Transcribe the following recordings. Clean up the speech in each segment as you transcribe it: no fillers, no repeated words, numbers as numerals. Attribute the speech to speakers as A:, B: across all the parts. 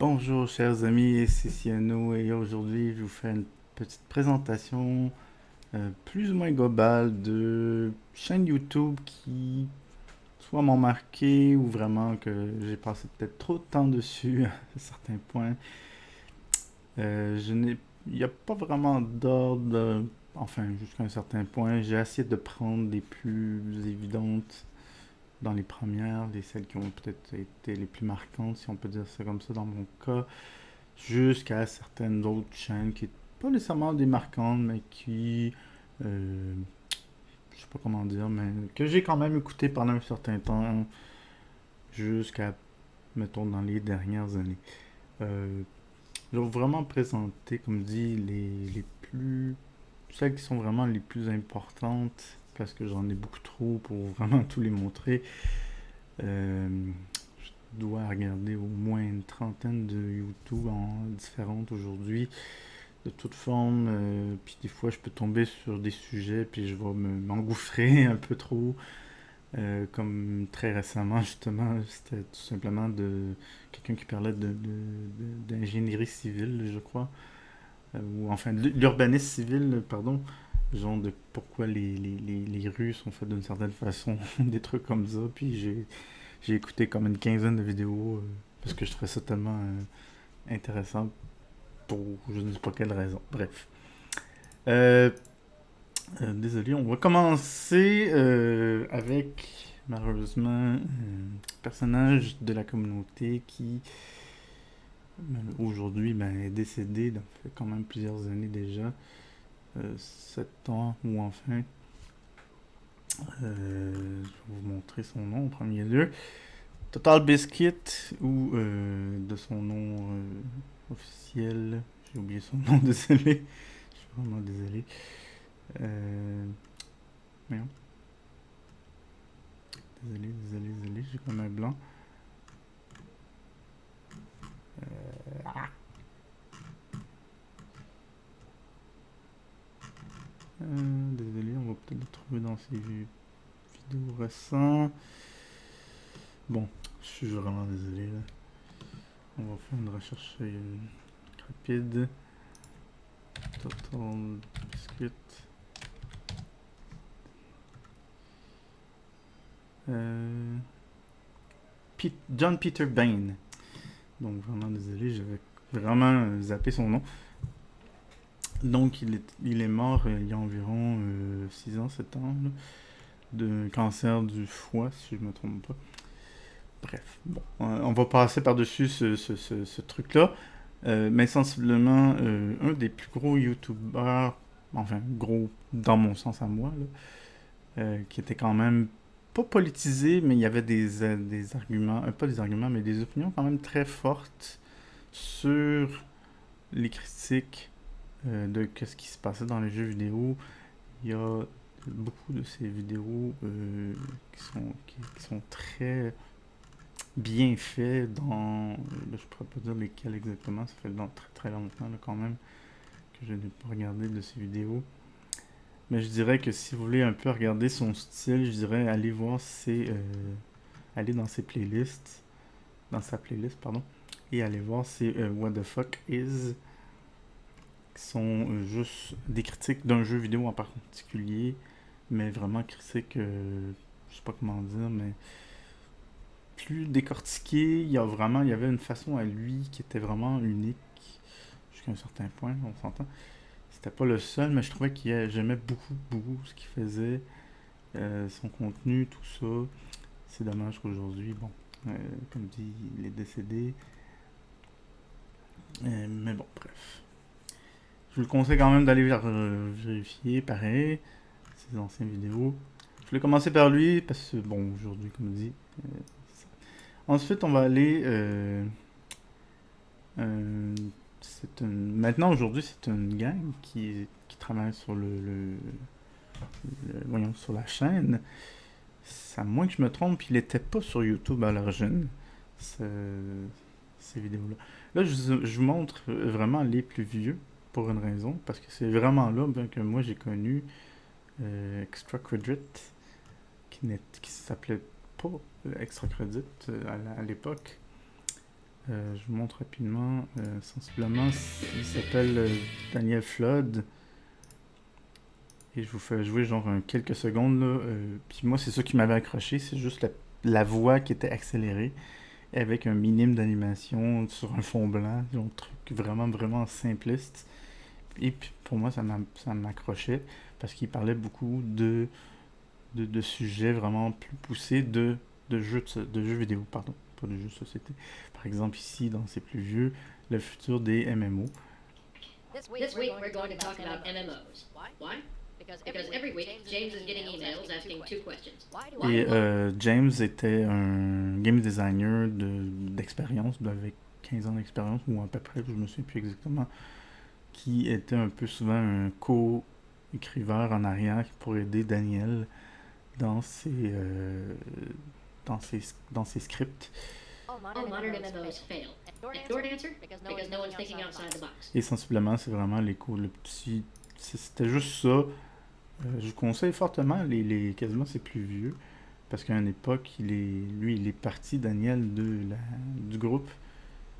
A: Bonjour chers amis, c'est Ciano et aujourd'hui je vous fais une petite présentation plus ou moins globale de chaînes YouTube qui soit m'ont marqué ou vraiment que j'ai passé peut-être trop de temps dessus à certains points. Je n'ai, il n'y a pas vraiment d'ordre, enfin jusqu'à un certain point. J'ai essayé de prendre les plus évidentes dans les premières, celles qui ont peut-être été les plus marquantes, si on peut dire ça comme ça dans mon cas, jusqu'à certaines autres chaînes qui pas nécessairement des marquantes, mais qui, euh, je sais pas comment dire, mais que j'ai quand même écouté pendant un certain temps, jusqu'à, mettons, dans les dernières années. Euh, je vais vraiment présenter, comme dit, les plus, celles qui sont vraiment les plus importantes, parce que j'en ai beaucoup trop pour vraiment tous les montrer. Euh, je dois regarder au moins une trentaine de YouTube en différentes aujourd'hui de toute forme. Puis des fois, je peux tomber sur des sujets, puis je vais m'engouffrer un peu trop. Comme très récemment, justement, c'était tout simplement de quelqu'un qui parlait d'ingénierie civile, je crois. Ou enfin, de l'urbanisme civil, pardon. Genre de pourquoi les rues sont faites d'une certaine façon, des trucs comme ça. Puis j'ai écouté comme une quinzaine de vidéos parce que je trouvais ça tellement intéressant pour je ne sais pas quelle raison. Bref. Euh, Désolé, on va commencer avec malheureusement un personnage de la communauté qui aujourd'hui est décédé, donc ça fait quand même plusieurs années déjà, 7 ans ou enfin. Je vais vous montrer son nom en premier lieu. Total Biscuit ou de son nom officiel, j'ai oublié son nom, désolé, je suis vraiment désolé. Euh, merde. Désolé, j'ai comme un blanc. Désolé, on va peut-être le trouver dans ses vidéos récentes. Bon, je suis vraiment désolé là. On va faire une recherche rapide. Total Biscuit. Euh, John Peter Bain. Donc vraiment désolé, j'avais vraiment zappé son nom. Donc il est mort il y a environ 6 ans, 7 ans, là, de cancer du foie, si je me trompe pas. Bref, bon, on va passer par-dessus ce truc-là. Mais sensiblement, un des plus gros youtubeurs, enfin gros dans mon sens à moi, là, qui était quand même pas politisé, mais il y avait des arguments, pas des arguments, mais des opinions quand même très fortes sur les critiques de ce qui se passait dans les jeux vidéo. Il y a beaucoup de ces vidéos qui sont très bien faits dans... Là, je pourrais pas dire lesquels exactement, ça fait très très longtemps là, quand même que je n'ai pas regardé de ces vidéos. Mais je dirais que si vous voulez un peu regarder son style, je dirais aller voir aller dans ses playlists, dans sa playlist, pardon, et aller voir ses What the fuck is, qui sont juste des critiques d'un jeu vidéo en particulier, mais vraiment critiques, je sais pas comment dire, mais plus décortiquées. Il y avait une façon à lui qui était vraiment unique, jusqu'à un certain point, on s'entend. C'était pas le seul, mais je trouvais que j'aimais beaucoup ce qu'il faisait, son contenu, tout ça. C'est dommage qu'aujourd'hui, bon, comme dit, il est décédé. Mais bon, bref. Je vous le conseille quand même d'aller vérifier, pareil, ses anciennes vidéos. Je voulais commencer par lui, parce que, bon, aujourd'hui, comme dit. Ça. Ensuite, on va aller... euh, maintenant, aujourd'hui, c'est une gang qui travaille sur voyons, sur la chaîne. À moins que je me trompe, il était pas sur YouTube à l'origine, ce- ces vidéos-là. Là, je vous montre vraiment les plus vieux, pour une raison, parce que c'est vraiment là ben, que moi j'ai connu Extra Credit, qui s'appelait pas Extra Credit à l'époque. Je vous montre rapidement. Sensiblement, il s'appelle Daniel Flood. Et je vous fais jouer genre quelques secondes là. Puis moi, c'est ça qui m'avait accroché. C'est juste la voix qui était accélérée avec un minimum d'animation sur un fond blanc. Un truc vraiment, vraiment simpliste. Et puis pour moi, ça m'accrochait parce qu'il parlait beaucoup de sujets vraiment plus poussés de jeux vidéo, pardon, pas de jeux de société. Par exemple, ici, dans ces plus vieux, le futur des MMO.
B: This week we're going to talk about MMOs. Why? Because every week James is getting emails asking two questions.
A: Et James était un game designer d'expérience, avec 15 ans d'expérience, ou à peu près, je me souviens plus exactement, qui était un peu souvent un co-écriveur en arrière pour aider Daniel dans dans ses scripts.
B: All modern MMOs fail. And short answer? Because no one's thinking outside the box.
A: Et sensiblement, c'est vraiment le petit. C'était juste ça. Je vous conseille fortement quasiment c'est plus vieux. Parce qu'à une époque, il est parti, Daniel, du groupe.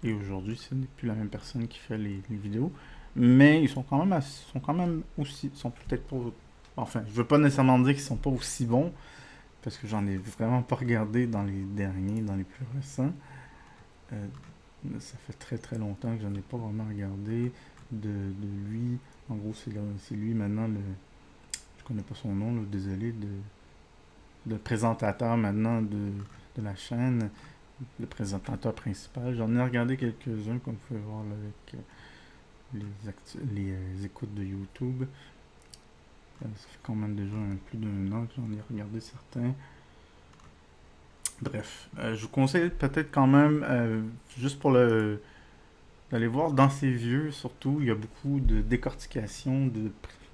A: Et aujourd'hui, ce n'est plus la même personne qui fait les vidéos. Mais ils sont quand même aussi. Ils sont peut-être pas. Enfin, je veux pas nécessairement dire qu'ils sont pas aussi bons. Parce que j'en ai vraiment pas regardé dans les derniers, dans les plus récents. Euh, Ça fait très très longtemps que j'en ai pas vraiment regardé de lui. En gros, c'est lui maintenant je connais pas son nom, là, désolé, de présentateur maintenant de la chaîne, le présentateur principal. J'en ai regardé quelques-uns, comme vous pouvez voir là, avec les écoutes de YouTube. Ça fait quand même déjà plus d'un an que j'en ai regardé certains. Bref, je vous conseille peut-être quand même, juste pour d'aller voir dans ces vieux, surtout, il y a beaucoup de décortication, de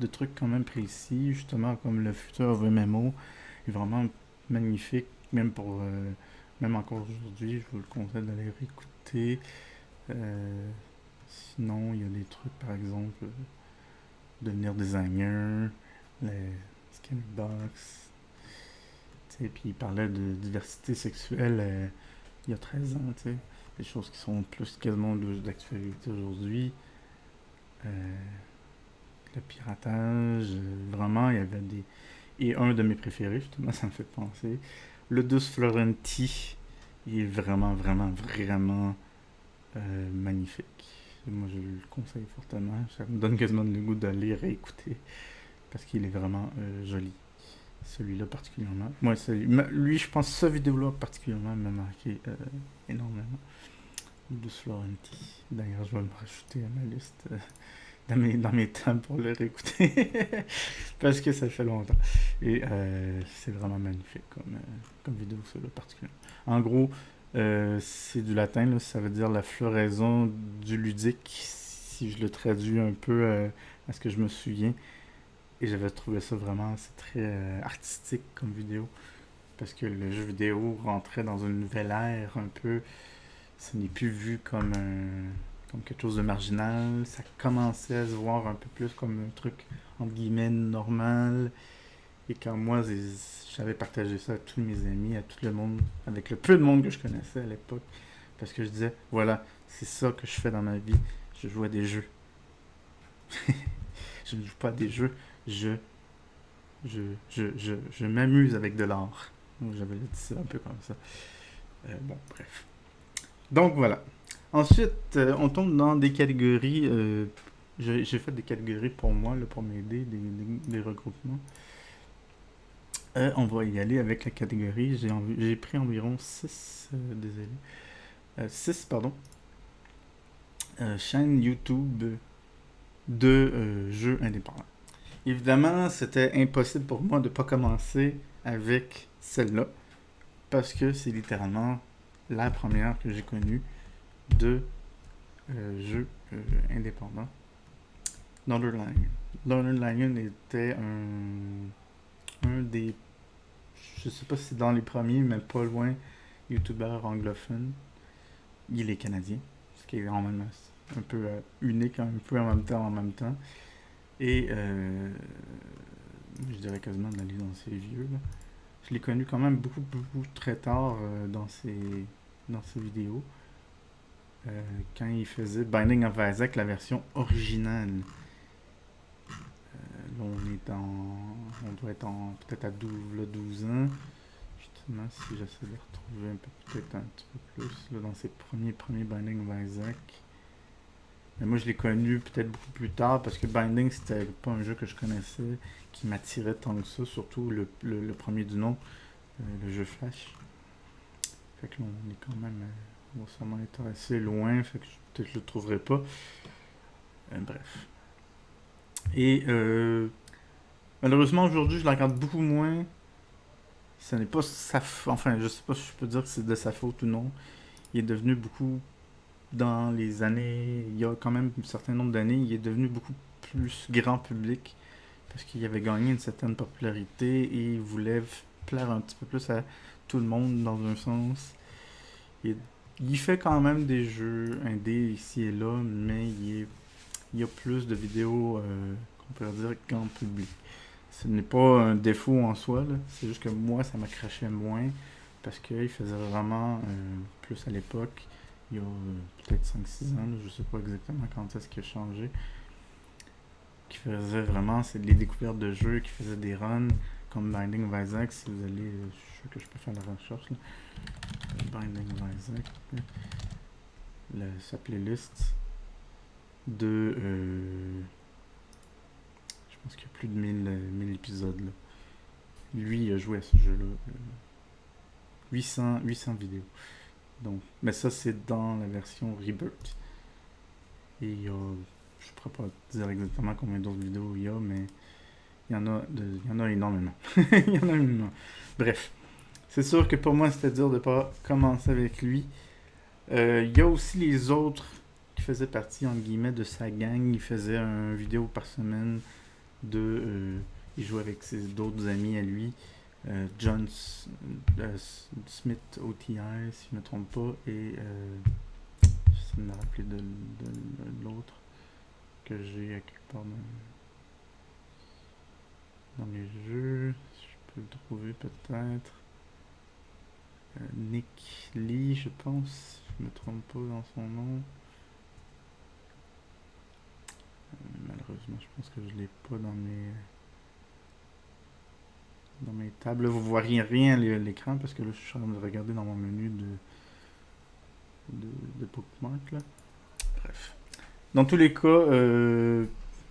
A: trucs quand même précis, justement, comme le futur of MMO est vraiment magnifique, même encore aujourd'hui, je vous le conseille d'aller réécouter. Sinon, il y a des trucs, par exemple, devenir designer, les skinbox, puis il parlait de diversité sexuelle il y a 13 ans, tu sais. Des choses qui sont plus quasiment d'actualité aujourd'hui. Le piratage, vraiment, il y avait des. Et un de mes préférés, justement, ça me fait penser. Le Douce Florenti, il est vraiment, vraiment, vraiment magnifique. Moi, je le conseille fortement. Ça me donne quasiment le goût d'aller réécouter parce qu'il est vraiment joli. Celui-là particulièrement. Moi, lui, je pense que cette vidéo-là particulièrement m'a marqué énormément. De Florenti. D'ailleurs, je vais me rajouter à ma liste dans mes temps pour le réécouter. Parce que ça fait longtemps. Et c'est vraiment magnifique comme vidéo, celui-là particulièrement. En gros, c'est du latin, là, ça veut dire la floraison du ludique, si je le traduis un peu à ce que je me souviens. Et j'avais trouvé ça vraiment, c'est très artistique comme vidéo. Parce que le jeu vidéo rentrait dans une nouvelle ère un peu. Ce n'est plus vu comme quelque chose de marginal. Ça commençait à se voir un peu plus comme un truc, entre guillemets, normal. Et quand moi, j'avais partagé ça à tous mes amis, à tout le monde, avec le peu de monde que je connaissais à l'époque. Parce que je disais, voilà, c'est ça que je fais dans ma vie. Je joue à des jeux. Je ne joue pas à des jeux. Je, je m'amuse avec de l'art. Donc, j'avais dit ça un peu comme ça. Bon, bref. Donc voilà. Ensuite, on tombe dans des catégories. J'ai fait des catégories pour moi, là, pour m'aider, des regroupements. On va y aller avec la catégorie. J'ai pris environ 6, désolé, 6, pardon, chaînes YouTube de jeux indépendants. Évidemment, c'était impossible pour moi de ne pas commencer avec celle-là, parce que c'est littéralement la première que j'ai connue de jeux indépendants. Northern Lion. Northern Lion était un des. Je sais pas si c'est dans les premiers, mais pas loin, youtubeur anglophone. Il est canadien, ce qui est quand même un peu unique, un peu en même temps. Et je dirais quasiment d'aller dans ses vieux. Là. Je l'ai connu quand même beaucoup très tard dans ses vidéos. quand il faisait Binding of Isaac, la version originale. Là, on doit être peut-être à 12 ans. Justement, si j'essaie de retrouver peut-être un petit peu plus, là, dans ses premiers Binding of Isaac. Mais moi, je l'ai connu peut-être beaucoup plus tard, parce que Binding, c'était pas un jeu que je connaissais, qui m'attirait tant que ça, surtout le premier du nom, le jeu Flash. Fait que là, on est quand même, on va sûrement être assez loin, fait que peut-être je le trouverai pas. Bref. Et malheureusement, aujourd'hui, je la regarde beaucoup moins. Ce n'est pas sa faute, enfin, je sais pas si je peux dire que c'est de sa faute ou non. Il est devenu beaucoup, dans les années, il y a quand même un certain nombre d'années, il est devenu beaucoup plus grand public, parce qu'il avait gagné une certaine popularité et il voulait plaire un petit peu plus à tout le monde dans un sens. Il fait quand même des jeux indés ici et là, mais il y a plus de vidéos, qu'on pourrait dire, grand public. Ce n'est pas un défaut en soi, là. C'est juste que moi, ça m'accrochait moins, parce qu'il faisait vraiment plus à l'époque, il y a peut-être 5-6 ans, là, je sais pas exactement quand est-ce qu'il a changé, qui faisait vraiment, c'est les découvertes de jeux, qui faisait des runs, comme Binding of Isaac, si vous allez, je suis sûr que je peux faire la recherche, là. Binding of Isaac, sa playlist de, je pense qu'il y a plus de 1000 épisodes, là. Lui, il a joué à ce jeu-là, 800 vidéos. Donc, mais ça, c'est dans la version Rebirth. Et il y a, je ne pourrais pas dire exactement combien d'autres vidéos il y a, mais il y en a énormément. Il y en a énormément. Bref, c'est sûr que pour moi, c'était dur de ne pas commencer avec lui. Il y a aussi les autres qui faisaient partie, entre guillemets, de sa gang. Il faisait une vidéo par semaine il jouait avec d'autres amis à lui. John Smith OTI, si je ne me trompe pas, et j'essaie de me rappeler de l'autre que j'ai à quelque part dans mes jeux. Je peux le trouver peut-être. Nick Lee, je pense, si je me trompe pas dans son nom. Malheureusement, je pense que je l'ai pas dans mes tables. Là, vous voyez rien à l'écran, parce que là, je suis en train de regarder dans mon menu de bookmark, là. Bref. Dans tous les cas,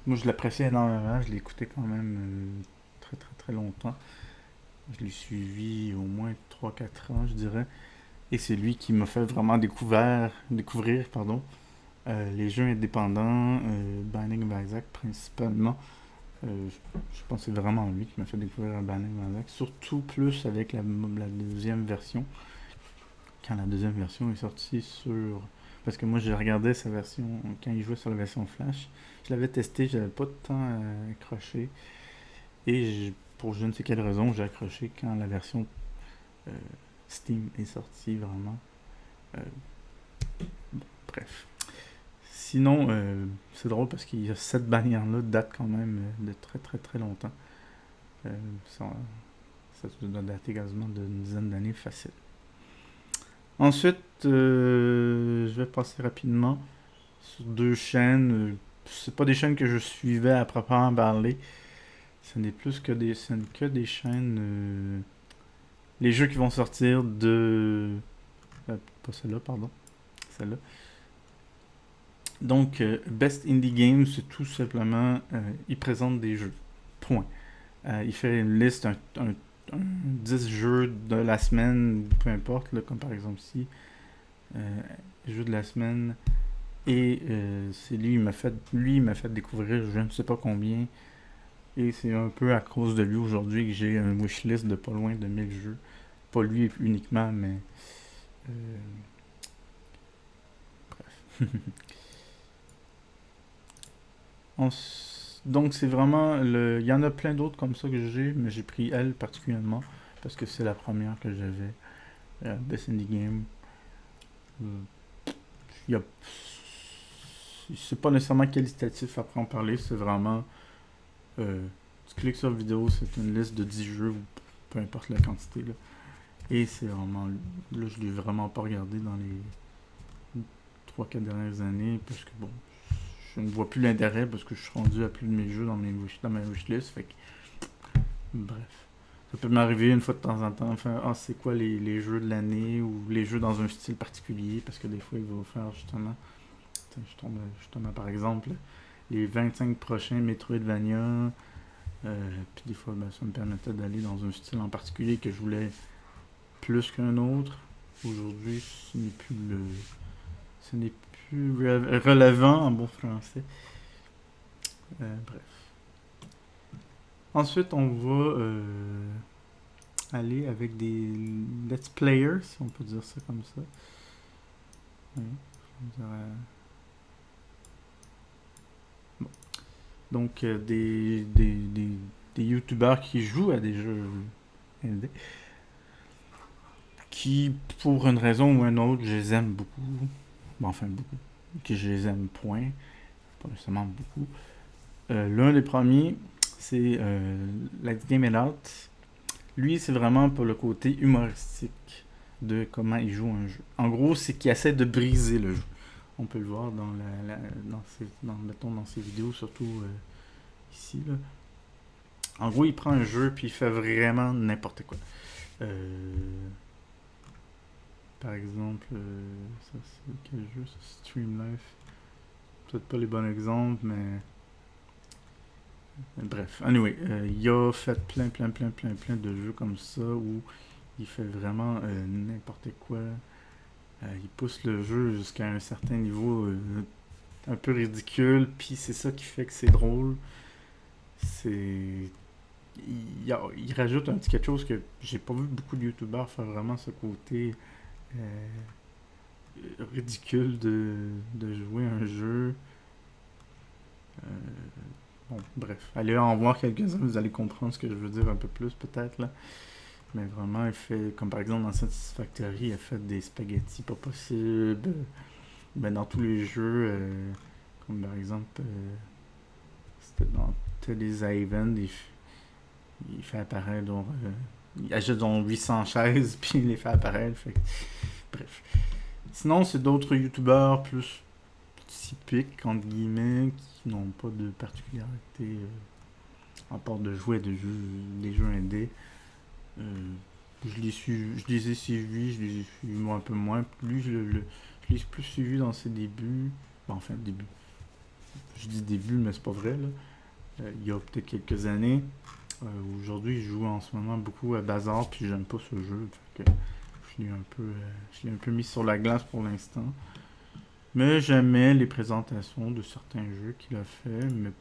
A: moi, je l'appréciais énormément. Je l'ai écouté quand même très, très, très longtemps. Je l'ai suivi au moins 3-4 ans, je dirais. Et c'est lui qui m'a fait vraiment découvrir les jeux indépendants, Binding of Isaac principalement. Je pense que c'est vraiment lui qui m'a fait découvrir Binding of Isaac, surtout plus avec la deuxième version. Quand la deuxième version est sortie sur... Parce que moi, j'ai regardé sa version quand il jouait sur la version Flash. Je l'avais testé, j'avais pas de temps à accrocher. Et pour je ne sais quelle raison, j'ai accroché quand la version Steam est sortie, vraiment. Bref. Sinon, c'est drôle parce qu'il y a cette bannière-là date quand même de très très très longtemps. Ça doit dater quasiment d'une dizaine d'années facile. Ensuite, je vais passer rapidement sur deux chaînes. C'est pas des chaînes que je suivais à proprement parler. Ce n'est que des chaînes. Les jeux qui vont sortir de... pas celle-là, pardon. Celle-là. Donc, Best Indie Games, c'est tout simplement... il présente des jeux. Point. Il fait une liste, un 10 jeux de la semaine, peu importe, là, comme par exemple ici. Jeux de la semaine. Et c'est lui, il m'a fait découvrir je ne sais pas combien. Et c'est un peu à cause de lui aujourd'hui que j'ai un wishlist de pas loin de 1000 jeux. Pas lui uniquement, mais... bref. Donc c'est vraiment... Il y en a plein d'autres comme ça que j'ai, mais j'ai pris elle particulièrement, parce que c'est la première que j'avais. Best Indie Game. C'est pas nécessairement qualitatif après en parler, c'est vraiment... tu cliques sur la vidéo, c'est une liste de 10 jeux, ou peu importe la quantité, là. Et c'est vraiment... Là, je l'ai vraiment pas regardé dans les 3-4 dernières années, parce que bon, je ne vois plus l'intérêt, parce que je suis rendu à plus de mes jeux dans ma wishlist, fait que, bref. Ça peut m'arriver une fois de temps en temps, enfin, c'est quoi les jeux de l'année, ou les jeux dans un style particulier, parce que des fois, il va faire justement, je tombe justement par exemple, les 25 prochains Metroidvania, puis des fois, ben, ça me permettait d'aller dans un style en particulier que je voulais plus qu'un autre. Aujourd'hui, ce n'est plus relevant en bon français. Bref. Ensuite, on va aller avec des let's players, si on peut dire ça comme ça. Oui, je dirais... Bon. Donc, des youtubeurs qui jouent à des jeux indés, qui, pour une raison ou une autre, je les aime beaucoup. Bon, enfin, beaucoup. Que je les aime, point. Pas nécessairement beaucoup. L'un des premiers, c'est Let's Game It Out. Lui, c'est vraiment pour le côté humoristique de comment il joue un jeu. En gros, c'est qu'il essaie de briser le jeu. On peut le voir dans ses vidéos, surtout ici. Là. En gros, il prend un jeu puis il fait vraiment n'importe quoi. Par exemple, ça c'est quel jeu? Ça, Stream Life. Peut-être pas les bons exemples, mais... Bref, anyway, il a fait plein de jeux comme ça où il fait vraiment n'importe quoi. Il pousse le jeu jusqu'à un certain niveau un peu ridicule, puis c'est ça qui fait que c'est drôle. C'est... Il rajoute un petit quelque chose que j'ai pas vu beaucoup de youtubeurs faire vraiment ce côté ridicule de jouer un jeu. Bon, bref, allez en voir quelques-uns, vous allez comprendre ce que je veux dire un peu plus peut-être là. Mais vraiment, il fait, comme par exemple dans Satisfactory, il a fait des spaghettis pas possibles. Ben, dans tous les jeux, comme par exemple, c'était dans Teddy's Haven, il fait apparaître, donc, il achète donc 800 chaises, puis il les fait apparaître. Fait que, bref. Sinon, c'est d'autres youtubeurs plus typiques, entre guillemets, qui n'ont pas de particularité à part de jouer à des jeux indés. Je les ai suivis, je les ai suivis moi un peu moins. Lui, je l'ai plus suivi dans ses débuts. Bon, enfin, début. Je dis début, mais c'est pas vrai, là. Il y a peut-être quelques années. Aujourd'hui, je joue en ce moment beaucoup à Bazar, puis j'aime pas ce jeu. Fait que je l'ai un peu mis sur la glace pour l'instant. Mais j'aimais les présentations de certains jeux qu'il a fait, mais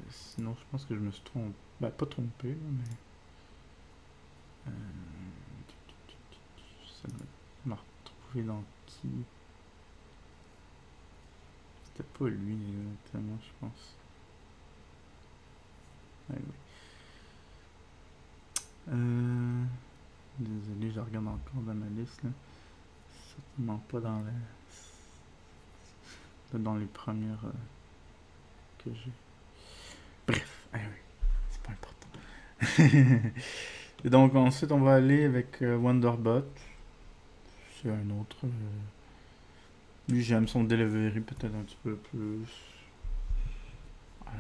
A: sinon, je pense que je me suis trompé. Ben, pas trompé, mais... ça m'a retrouvé dans qui? C'était pas lui exactement, je pense. Ah, oui. Désolé, je regarde encore dans ma liste. Là. Certainement pas dans les premières que j'ai. Bref, ah, oui, c'est pas important. Et donc ensuite on va aller avec Wonderbot. C'est un autre. Lui j'aime son delivery peut-être un petit peu plus.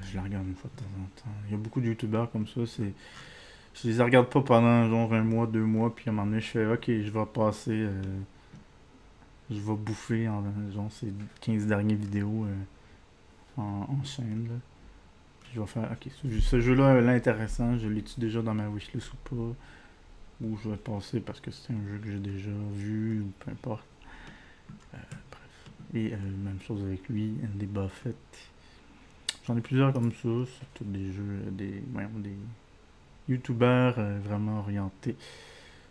A: Je la regarde une fois de temps en temps. Il y a beaucoup de youtubeurs comme ça. Je les regarde pas pendant genre un mois, 2 mois, puis à un moment donné je fais ok, je vais passer. Je vais bouffer genre ces 15 dernières vidéos en chaîne. Là. Puis je vais faire ok, ce jeu-là est intéressant, je l'ai-tu déjà dans ma wishlist ou pas? Ou je vais passer parce que c'est un jeu que j'ai déjà vu, ou peu importe. Bref. Et même chose avec lui, Andy Buffett. J'en ai plusieurs comme ça, c'est tous des jeux, des youtubeurs vraiment orientés.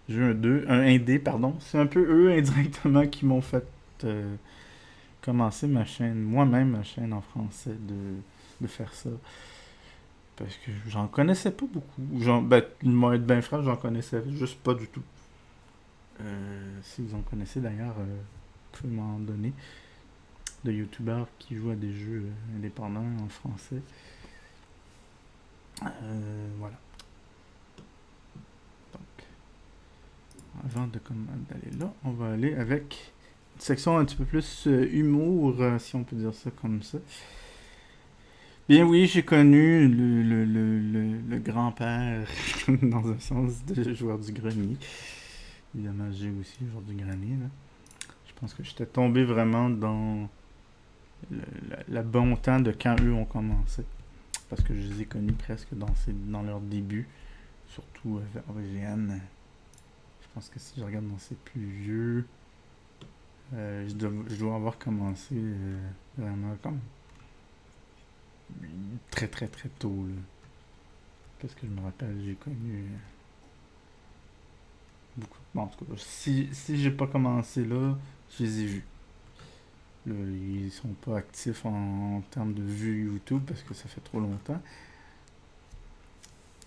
A: J'ai un indé, pardon. C'est un peu eux indirectement qui m'ont fait commencer ma chaîne, moi-même ma chaîne en français, de faire ça. Parce que j'en connaissais pas beaucoup. Moi, être bien franc, j'en connaissais juste pas du tout. Si vous en connaissez d'ailleurs, vous pouvez m'en donner. De youtubeurs qui jouent à des jeux indépendants en français. Voilà. Donc, avant d'aller là, on va aller avec une section un petit peu plus humour, si on peut dire ça comme ça. Bien oui, j'ai connu le grand-père, dans un sens, de joueur du grenier. Évidemment, j'ai aussi joueur du grenier, là. Je pense que j'étais tombé vraiment dans la bon temps de quand eux ont commencé. Parce que je les ai connus presque dans leur début. Surtout avec OGN. Je pense que si je regarde dans ses plus vieux, je dois avoir commencé vraiment comme très très très tôt. Là. Parce que je me rappelle, j'ai connu beaucoup. Bon, en tout cas, si j'ai pas commencé là, je les ai vus. Là, ils sont pas actifs en termes de vues YouTube parce que ça fait trop longtemps.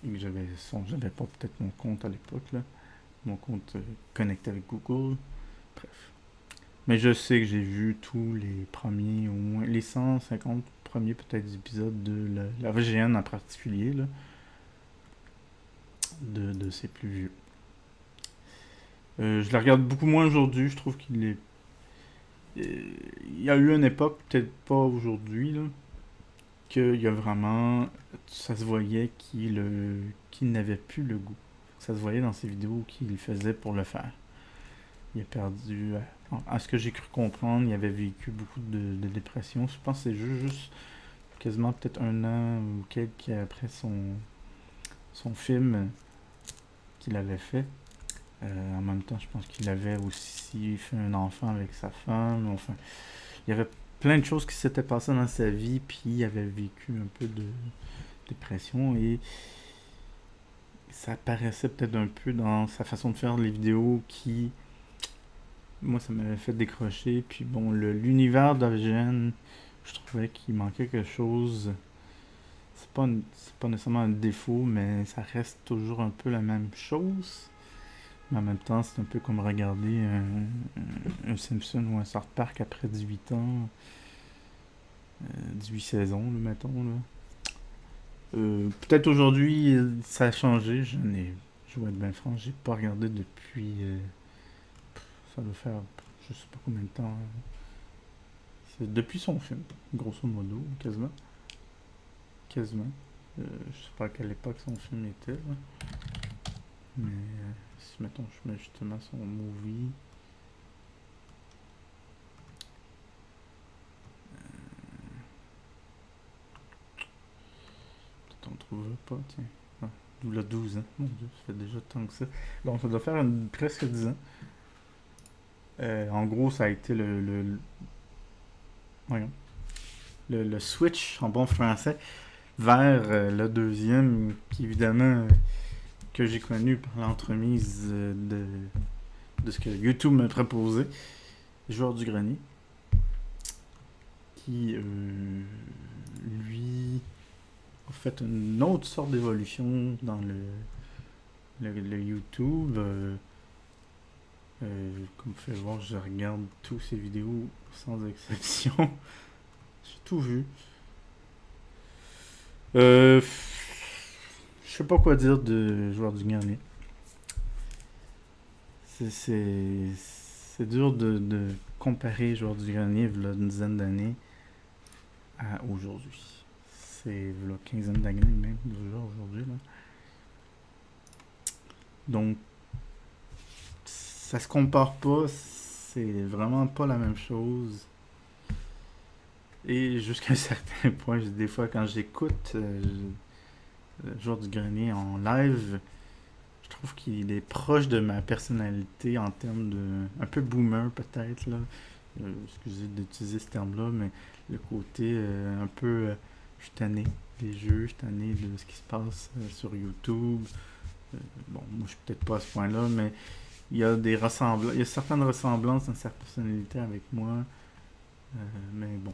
A: Et que j'avais pas peut-être mon compte à l'époque, là. Mon compte connecté avec Google. Bref. Mais je sais que j'ai vu tous les premiers, au moins les 150 premiers peut-être épisodes de la VGN en particulier, là, de ses plus vieux. Je la regarde beaucoup moins aujourd'hui, je trouve qu'il est... Il y a eu une époque, peut-être pas aujourd'hui, là, qu'il y a vraiment... Ça se voyait qu'il n'avait plus le goût. Ça se voyait dans ses vidéos qu'il faisait pour le faire. Il a perdu... À ce que j'ai cru comprendre, il avait vécu beaucoup de dépression. Je pense que c'est juste quasiment peut-être un an ou quelques après son film qu'il avait fait. En même temps, je pense qu'il avait aussi fait un enfant avec sa femme. Enfin, il y avait plein de choses qui s'étaient passées dans sa vie, puis il avait vécu un peu de dépression et ça apparaissait peut-être un peu dans sa façon de faire les vidéos qui, moi, ça m'avait fait décrocher. Puis bon, l'univers d'Origine, je trouvais qu'il manquait quelque chose. C'est pas nécessairement un défaut, mais ça reste toujours un peu la même chose. Mais en même temps, c'est un peu comme regarder un Simpson ou un South Park après 18 ans, 18 saisons, là, mettons. Là. Peut-être aujourd'hui, ça a changé. Je vais être bien franc, j'ai pas regardé depuis. Ça doit faire, je sais pas combien de temps. C'est depuis son film, grosso modo, quasiment. Quasiment. Je sais pas à quelle époque son film était. Là. Mais si mettons je mets justement son movie. Peut-être on ne trouvera pas, tiens. Ah, il a 12 ans. Mon dieu, ça fait déjà tant que ça. Donc ça doit faire presque 10 ans. En gros, ça a été voyons, le switch en bon français vers le deuxième, qui évidemment que j'ai connu par l'entremise de ce que YouTube m'a proposé, Joueur du Grenier, qui lui a fait une autre sorte d'évolution dans le YouTube. Comme vous pouvez voir, je regarde tous ses vidéos sans exception. J'ai tout vu. Je sais pas quoi dire de Joueur du Grenier. C'est dur de comparer Joueur du Grenier il y a une dizaine d'années à aujourd'hui. C'est une quinzaine d'années même aujourd'hui. Là. Donc, ça se compare pas. C'est vraiment pas la même chose. Et jusqu'à un certain point, des fois quand j'écoute Joueur du Grenier en live, je trouve qu'il est proche de ma personnalité en termes de... un peu boomer peut-être, là. Excusez d'utiliser ce terme-là, mais le côté un peu... je suis tanné des jeux, je suis tanné de ce qui se passe sur YouTube. Bon, moi je suis peut-être pas à ce point-là, mais il y a il y a certaines ressemblances dans sa personnalité avec moi. Mais bon.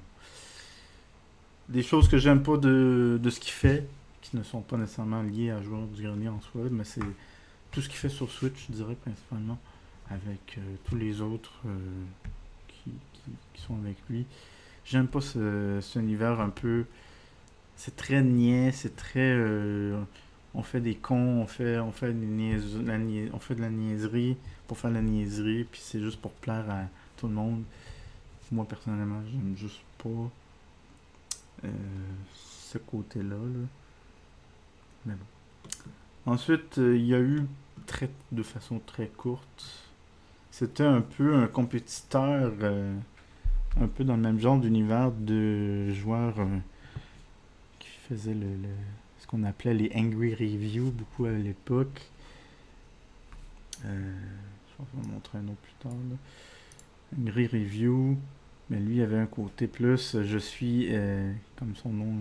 A: Des choses que j'aime pas de ce qu'il fait, qui ne sont pas nécessairement liées à Joueur du Grenier en soi, mais c'est tout ce qu'il fait sur Switch, je dirais principalement, avec tous les autres qui sont avec lui. J'aime pas cet univers un peu... C'est très niais, c'est très... on fait des cons, on fait on fait de la niaiserie pour faire de la niaiserie, puis c'est juste pour plaire à tout le monde. Moi, personnellement, j'aime juste pas euh, ce côté-là. Là. Mais bon. Ensuite, il y a eu de façon très courte. C'était un peu un compétiteur, un peu dans le même genre d'univers de joueurs qui faisaient ce qu'on appelait les angry reviews beaucoup à l'époque. Je vais vous montrer un autre plus tard. Là. Angry review, mais lui avait un côté plus. Je suis, comme son nom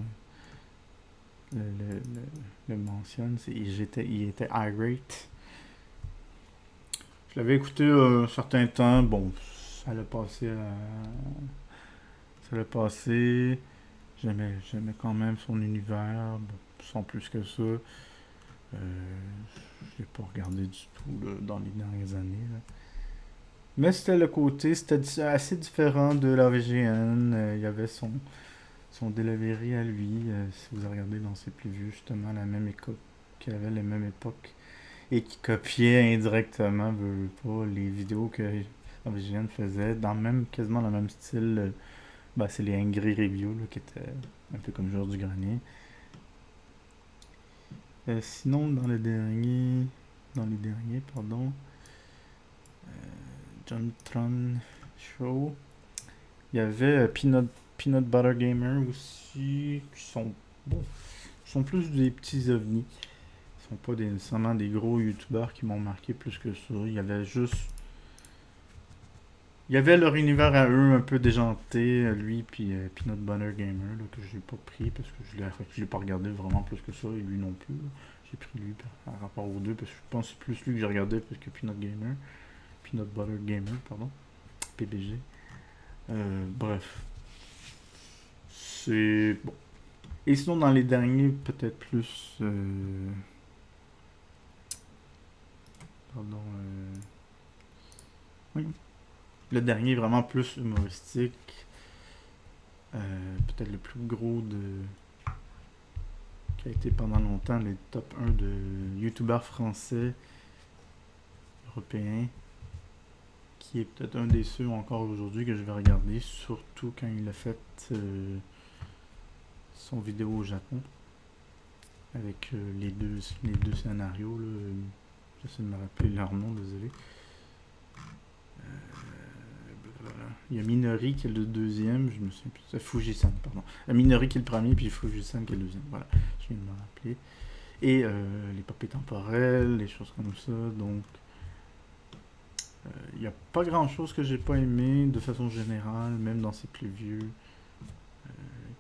A: le mentionne, il était irate. Je l'avais écouté un certain temps. Bon, ça l'a passé. Ça l'a passé. J'aimais quand même son univers, bon, sans plus que ça. Je l'ai pas regardé du tout là, dans les dernières années. Là. Mais c'était le côté, c'était assez différent de la VGN. Il y avait son delivery à lui. Si vous regardez dans ses plus vieux, justement, la même époque, qui avait les mêmes époques. Et qui copiait indirectement, veux pas, les vidéos que la VGN faisait, dans même quasiment le même style. Ben, c'est les Angry Reviews là, qui étaient un peu comme Jour du Grenier. Sinon, dans les derniers, pardon, John Tron Show, il y avait Peanut Butter Gamer aussi, qui sont bon, sont plus des petits ovnis. Ils sont pas nécessairement des gros youtubeurs qui m'ont marqué plus que ça. Il y avait leur univers à eux un peu déjanté, lui puis Peanut Butter Gamer, là, que j'ai pas pris parce que je l'ai pas regardé vraiment plus que ça, et lui non plus. Là. J'ai pris lui par rapport aux deux parce que je pense que c'est plus lui que j'ai regardé plus que Peanut Butter Gamer, pardon. PBG. Bref. C'est bon. Et sinon dans les derniers, peut-être plus pardon oui. Le dernier vraiment plus humoristique. Peut-être le plus gros qui a été pendant longtemps les top 1 de youtubeurs français européens, qui est peut-être un des ceux encore aujourd'hui que je vais regarder, surtout quand il a fait son vidéo au Japon avec les deux scénarios là. J'essaie de me rappeler leur nom, désolé. Il y a Minori qui est le deuxième, je me souviens plus. C'est Fujisan, pardon. Minori qui est le premier, puis Fujisan qui est le deuxième. Voilà, je viens de me rappeler. Et les papiers temporels, les choses comme ça. Donc, il n'y a pas grand chose que j'ai pas aimé de façon générale, même dans ses plus vieux,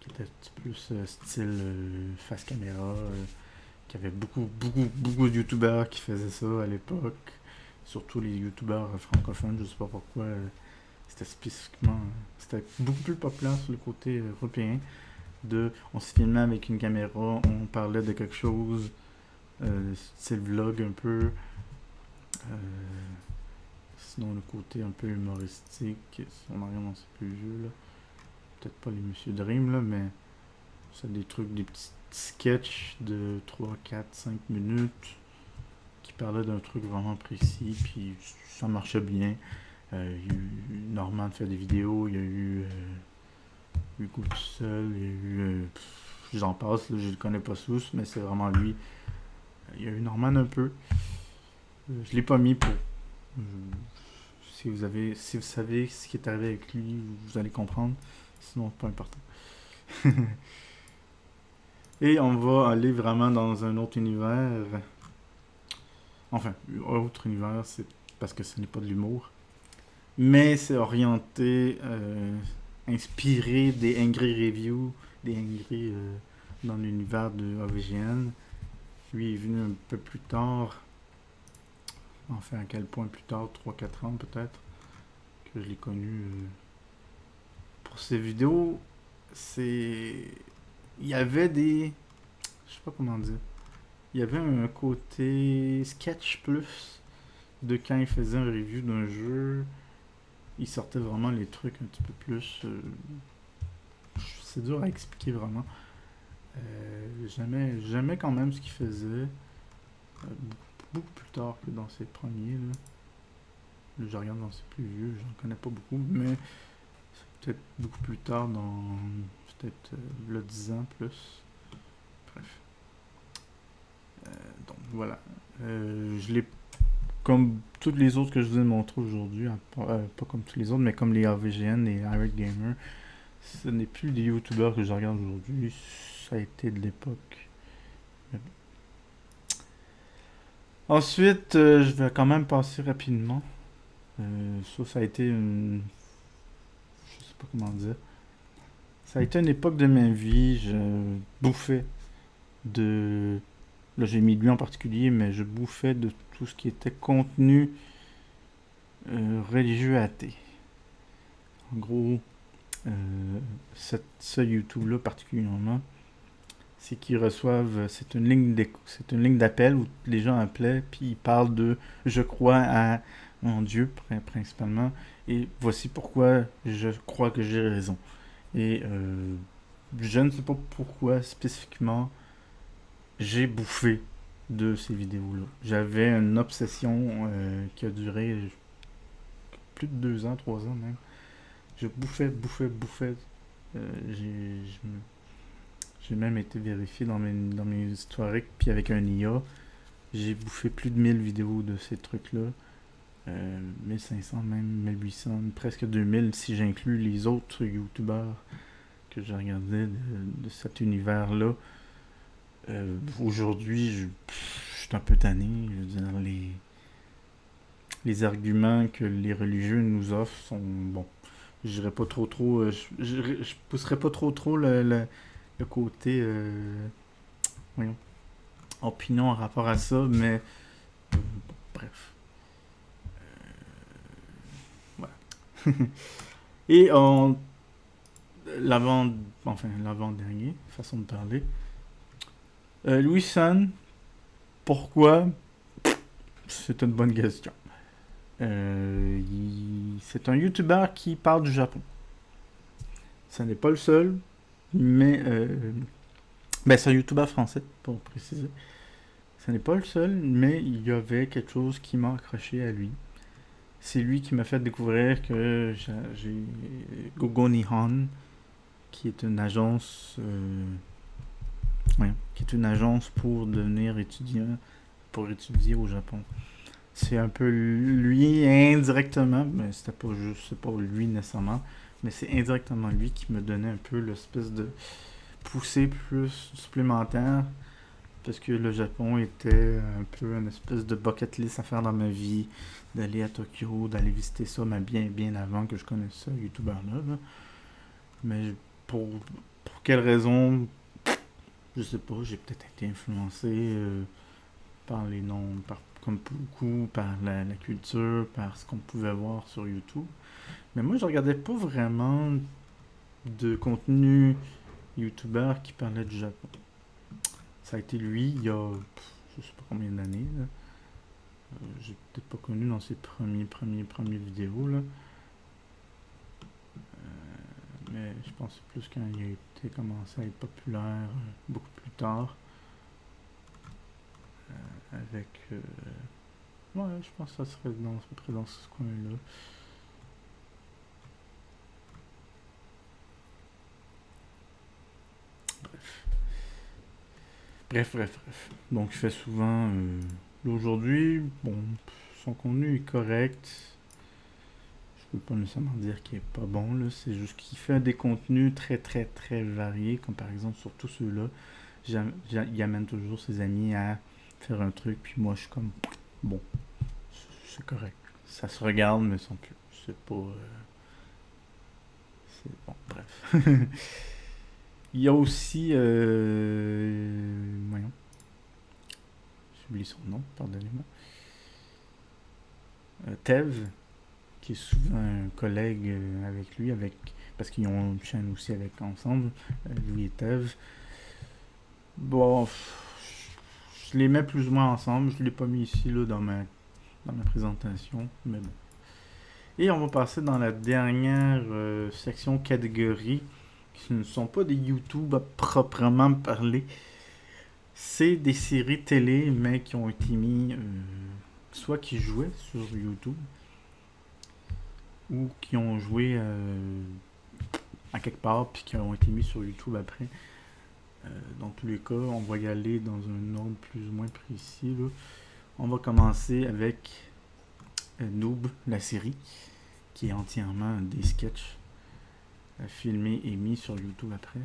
A: qui était plus style face caméra, qui avait beaucoup de youtubeurs qui faisaient ça à l'époque. Surtout les youtubeurs francophones, je sais pas pourquoi. C'était spécifiquement. C'était beaucoup plus populaire sur le côté européen. On se filmait avec une caméra, on parlait de quelque chose, style vlog un peu. Sinon, le côté un peu humoristique, si on en regarde dans ces plus vieux, là. Peut-être pas les Monsieur Dream, là, mais c'est des trucs, des petits sketchs de 3, 4, 5 minutes qui parlaient d'un truc vraiment précis, puis ça marchait bien. Il y a eu Norman fait des vidéos, il y a eu Hugo tout seul, il y a eu. J'en passe, là, je le connais pas tous, mais c'est vraiment lui. Il y a eu Norman un peu. Je l'ai pas mis pour. Si vous savez ce qui est arrivé avec lui, vous allez comprendre. Sinon, pas important. Et on va aller vraiment dans un autre univers. Enfin, autre univers, c'est parce que ce n'est pas de l'humour. Mais c'est orienté, inspiré des Angry Reviews, des Angry dans l'univers de AVGN. Lui est venu un peu plus tard. Enfin, à quel point plus tard, 3-4 ans peut-être, que je l'ai connu. Pour ces vidéos, il y avait des... Je sais pas comment dire. Il y avait un côté sketch plus de quand il faisait un review d'un jeu. Il sortait vraiment les trucs un petit peu plus... c'est dur à expliquer vraiment. J'aimais quand même ce qu'il faisait. Beaucoup plus tard que dans ses premiers. Là, je regarde dans ses plus vieux, j'en connais pas beaucoup, mais c'est peut-être beaucoup plus tard dans peut-être le 10 ans plus. Bref. Donc voilà. Je l'ai comme toutes les autres que je vous ai montré aujourd'hui, pas comme tous les autres, mais comme les AVGN et Irate Gamer, ce n'est plus des youtubeurs que je regarde aujourd'hui, ça a été de l'époque. Mais bon. Ensuite, je vais quand même passer rapidement. Ça a été une... Je sais pas comment dire. Ça a été une époque de ma vie, je bouffais de... Là, j'ai mis lui en particulier, mais je bouffais de tout ce qui était contenu religieux athée. En gros, ce YouTube-là particulièrement, c'est qu'ils reçoivent, c'est une ligne d'appel où les gens appelaient, puis ils parlent de je crois à mon Dieu principalement, et voici pourquoi je crois que j'ai raison. Et je ne sais pas pourquoi spécifiquement j'ai bouffé de ces vidéos-là. J'avais une obsession qui a duré plus de 2 ans, 3 ans même. Je bouffais. J'ai même été vérifié dans mes historiques, puis avec un IA, j'ai bouffé plus de 1000 vidéos de ces trucs-là. 1500 même, 1800, presque 2000 si j'inclus les autres youtubeurs que je regardais de cet univers-là. Aujourd'hui, je suis un peu tanné. Je veux dire, les arguments que les religieux nous offrent sont bon. Je dirais pas trop. Je pousserais pas trop le côté voyons, opinion en rapport à ça, mais bon, bref. Voilà. Et l'avant-dernier, façon de parler. Louis San, pourquoi? C'est une bonne question. C'est un YouTuber qui parle du Japon. Ce n'est pas le seul, mais c'est un YouTuber français, pour préciser. Ce n'est pas le seul, mais il y avait quelque chose qui m'a accroché à lui. C'est lui qui m'a fait découvrir que j'ai Gogo Nihon, qui est une agence pour devenir étudiant, pour étudier au Japon. C'est un peu lui indirectement, mais c'est pas lui nécessairement, mais c'est indirectement lui qui me donnait un peu l'espèce de poussée plus supplémentaire, parce que le Japon était un peu une espèce de bucket list à faire dans ma vie, d'aller à Tokyo, d'aller visiter ça, mais bien avant que je connaisse ce youtubeur-là. Là. Mais pour quelle raison, je sais pas, j'ai peut-être été influencé par les noms, comme beaucoup, par la culture, par ce qu'on pouvait voir sur YouTube. Mais moi, je regardais pas vraiment de contenu youtubeur qui parlait du Japon. Ça a été lui, il y a, je sais pas combien d'années, là. J'ai peut-être pas connu dans ses premières vidéos, là. Mais je pense que c'est plus quand il a été commencé à être populaire beaucoup plus tard. Avec... ouais, je pense que ça serait dans ce coin-là. Bref. Donc, je fais souvent... aujourd'hui, bon, son contenu est correct. Je peux pas nécessairement dire qu'il est pas bon, là. C'est juste qu'il fait des contenus très variés, comme par exemple sur tous ceux-là. Il amène toujours ses amis à faire un truc, puis moi, je suis comme... Bon, c'est correct. Ça se regarde, mais sans plus. C'est pas... c'est bon, bref. Il y a aussi... voyons. J'oublie son nom, pardonnez-moi. Tev, qui est souvent un collègue avec lui, parce qu'ils ont une chaîne aussi ensemble, lui et Tev. Bon, je les mets plus ou moins ensemble. Je ne l'ai pas mis ici là, dans ma présentation, mais bon. Et on va passer dans la dernière section catégorie, qui ne sont pas des YouTube à proprement parler. C'est des séries télé, mais qui ont été mis, soit qui jouaient sur YouTube, ou qui ont joué à quelque part, puis qui ont été mis sur YouTube après. Dans tous les cas, on va y aller dans un ordre plus ou moins précis, là. On va commencer avec Noob, la série, qui est entièrement des sketchs filmés et mis sur YouTube après.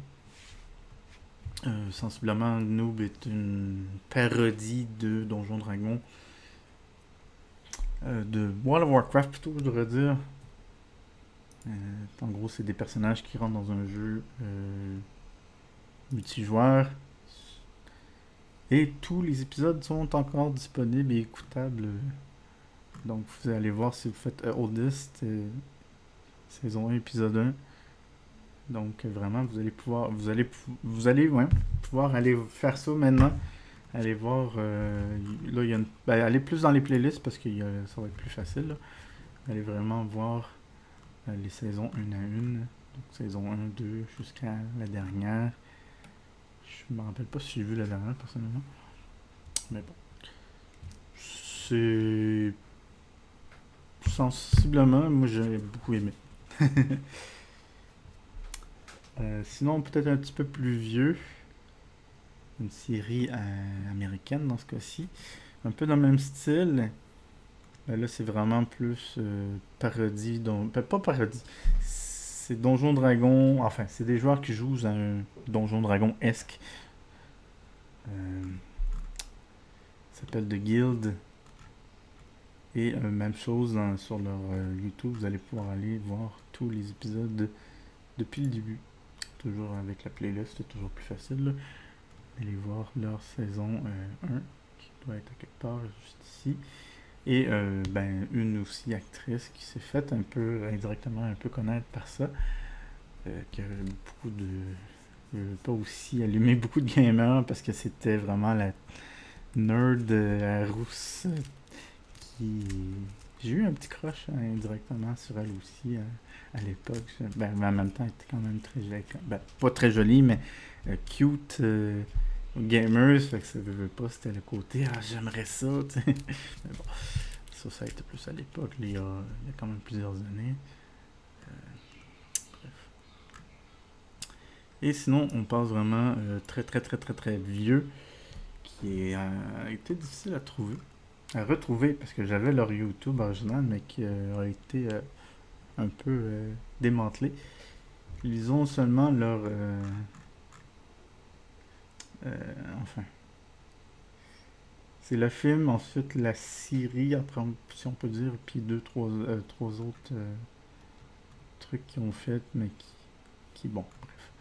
A: Sensiblement, Noob est une parodie de Donjon Dragon, de World of Warcraft plutôt, je devrais dire. En gros, c'est des personnages qui rentrent dans un jeu multijoueur. Et tous les épisodes sont encore disponibles et écoutables. Donc, vous allez voir si vous faites Oldest, saison 1, épisode 1. Donc, vraiment, vous allez pouvoir aller faire ça maintenant. Allez voir, là, il y a allez plus dans les playlists parce que ça va être plus facile, là. Allez vraiment voir les saisons 1 à 1. Donc, saison 1, 2, jusqu'à la dernière. Je me rappelle pas si j'ai vu la dernière, personnellement. Mais bon. C'est... Sensiblement, moi, j'ai beaucoup aimé. Sinon, peut-être un petit peu plus vieux. Une série américaine, dans ce cas-ci. Un peu dans le même style. Là, c'est vraiment plus parodie. Pas parodie. C'est Donjon Dragon. Enfin, c'est des joueurs qui jouent à un Donjon Dragon-esque. Ça s'appelle The Guild. Et même chose sur leur YouTube. Vous allez pouvoir aller voir tous les épisodes depuis le début. Toujours avec la playlist, c'est toujours plus facile, là. Allez voir leur saison 1, qui doit être à quelque part juste ici. Et une aussi actrice qui s'est faite un peu indirectement un peu connaître par ça, qui a beaucoup de pas aussi allumé beaucoup de gamers parce que c'était vraiment la nerd rousse qui... J'ai eu un petit crush indirectement sur elle aussi à l'époque. Mais en même temps, elle était quand même très jolie. Pas très jolie, mais cute gamers. Fait que ça veut pas, c'était le côté « Ah, j'aimerais ça », tu sais. Mais bon, ça a été plus à l'époque, il y a quand même plusieurs années. Bref. Et sinon, on passe vraiment très très très très très vieux, qui a été difficile à retrouver parce que j'avais leur YouTube original, mais qui a été un peu démantelé. Ils ont seulement leur... enfin... C'est le film, ensuite la série, après, si on peut dire, puis trois autres trucs qu'ils ont fait, mais qui bon, bref.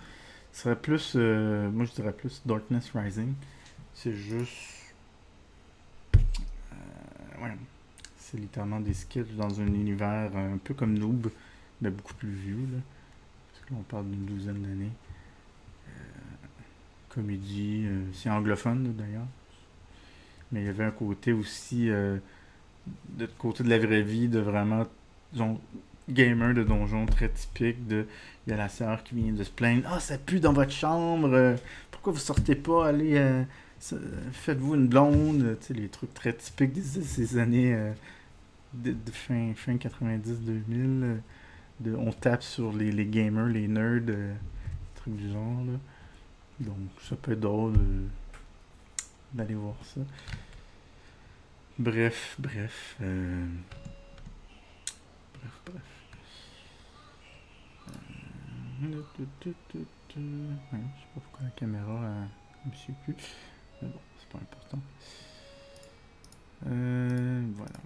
A: Ce serait plus... moi, je dirais plus Darkness Rising. C'est juste... ouais. C'est littéralement des sketchs dans un univers un peu comme Noob, mais beaucoup plus vieux, là. Parce que là, on parle d'une douzaine d'années. Comédie, c'est anglophone, là, d'ailleurs. Mais il y avait un côté aussi, de côté de la vraie vie, de vraiment, genre, gamer de donjon très typique. Il y a la sœur qui vient de se plaindre. Ah, ça pue dans votre chambre. Pourquoi vous sortez pas? Allez, faites-vous une blonde. Tu sais, les trucs très typiques de ces années de fin 90-2000. On tape sur les gamers, les nerds, trucs du genre, là. Donc, ça peut être drôle d'aller voir ça. Bref. Bref. Ouais, je sais pas pourquoi la caméra ne me suit plus. Mais bon, c'est pas important. Voilà.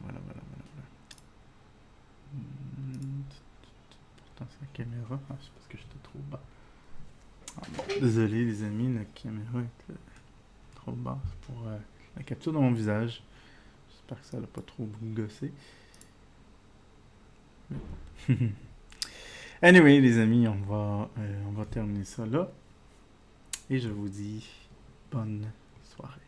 A: Pourtant, c'est la caméra. Ah, c'est parce que j'étais trop bas. Ah, bon, désolé, les amis, la caméra était trop basse pour la capture de mon visage. J'espère que ça l'a pas trop gossé. Anyway, les amis, on va terminer ça là. Et je vous dis bonne soirée.